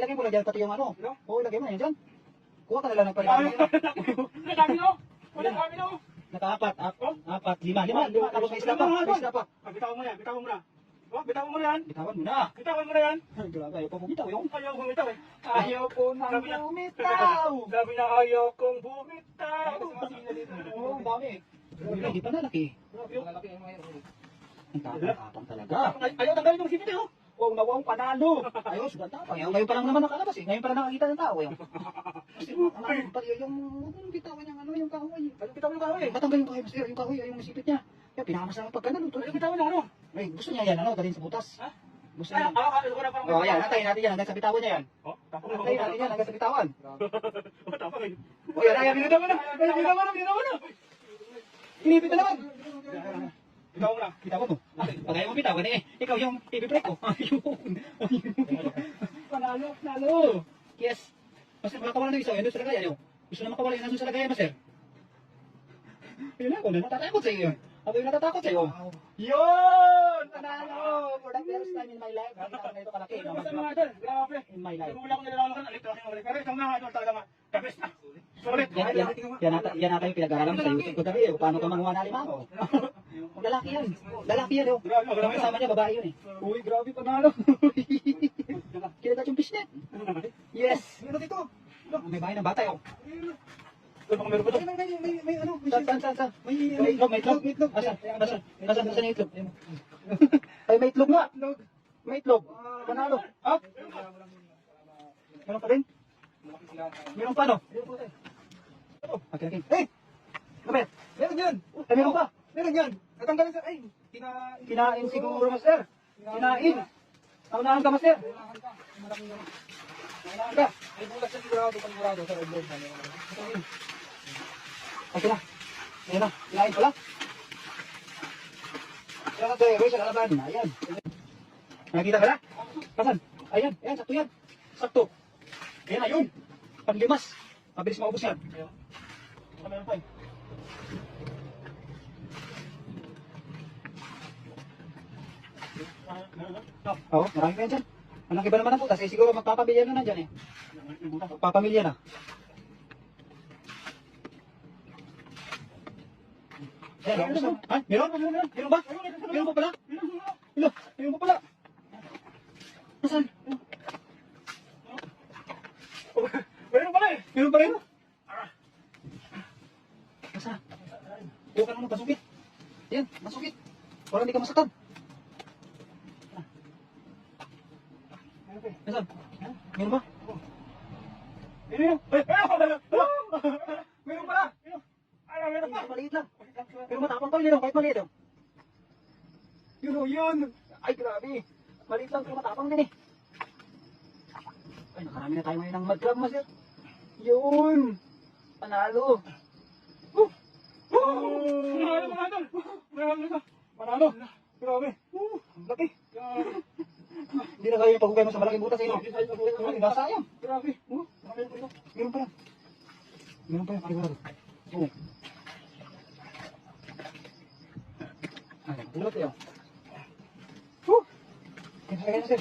ilagay mo lang dyan pati yung ano. No? Oo, ilagay mo na yan dyan. Kuha ka na lang ng palihan. Dami no? Wala dami no? Naka-apat, apat, lima, tapos may isla pa, may isla pa. Bitawan mo yan, bitawan mo na. Oh, bitawan mo na yan. Bitawan mo na. Bitawan mo na yan. Ay, grabe, ayaw pa bumitaw yung. Ayaw bumitaw eh. Ayaw po nang bumitaw. Sabi na ayaw kong bumitaw. Oo, ang dami. Hindi pa nalaki. Ang tapang talaga. Ayaw tanggalin yung sipit eh oh. Wow, nawang panalo. Ayos, sugat tapang. Ngayon pa lang naman nakalabas eh. Ngayon pa lang nakakita ng tao eh. Kasi yung bitawan niyang ano, yung kahoy. Ayaw bitawan yung kahoy eh. Patanggal yung kahoy, Master. Yung kahoy ay yung sipit niya. Kaya pinakamas lang pagka naluto. Ayaw bitawan niya ano? Ay, gusto niya yan, ano, dalhin sa butas. Ha? Gusto niya. Oh, yan, antayin natin yan hanggang sa bitawan niya yan. Oh, tapos Antayin natin yan hanggang sa bitawan. tapos eh. O yan, ayan, binatawan na. Binatawan na. Inipit na naman. Bitawan mo na. Bitawan mo. Pag ayaw mo bitawan eh. Ikaw yung i-break ko. Ayun. Panalo. Yes. Master, makakawala ng isa. Yan doon sa lagayan. Gusto na makawala yun sa lagayan, Master. Ayun ako na natatakot sa iyo. Ako yung natatakot sa iyo. Yun! Panalo! For the first time in my life. Nakita ko na ito kalaki. Basta mga idol, grabe. In my life. Wala akong nilalaman ka, alito aking ulit. Pero isang mga idol talaga the best na. Sulit. Yan ata yung pinag-aralan mo sa YouTube ko dali. Paano ka manguha na limango? Lalaki yan. Lalaki yan. Ang kasama niya, babae yun eh. Uy, grabe panalo. Kinagat yung fishnet. Yes. Meron dito. May bahay ng bata yun. Meron pa ito. May ano? Saan? May itlog. Asan yung itlog? Ay, may itlog nga. May itlog. Panalo. Ha? Meron pa rin? Meron pa no? Okay. Hey! Kapit! Meron yan. Ay, meron pa. Meron yan. Natanggalin sa, ay, Kinain siguro, Master. Kinain. Naunahan ka, Master. Naunahan ka. Ay, bulas sa sigurado sa oblog na. Okay na. Ayan na. Kinain pala. Kaya tayo, Roy, sa kalaban. Ayan. Nakikita ka na? Kasan? Ayan, sakto yan. Sakto. Ayan na yun. Panlimas. Mabilis maubos yan. Meron pa eh. Oo, marami pa yan dyan. Anong iba naman ang butas? Eh, siguro magpapamilya na dyan eh. Magpapamilya na. Ayan, gusto. Ha? Meron? Meron ba? Meron pa pala? Meron pa pala? Nasaan? Meron pala eh. Meron pa rin? Nasaan? Huwag ka naman pasukit. Yan, masukit. Para hindi ka masaktan. Nasaan? Meron ba? Meron pala. Meron pa. Maliit lang. Pero matapang pa yun, kahit maliit. Yun. Ay, grabe. Maliit lang, pero matapang din eh. Ay, nakarami na tayo ngayon ng mud crab, Master. Yun. Panalo. Manalo. Grabe. Ang laki. Hindi na kayo yung paghugay mo sa malaking butas eh. Hindi sayang. Grabe. Meron pa yan. Meron pa yan, panigurado. Oo. Ay, tulad kayo. Kaya Sir.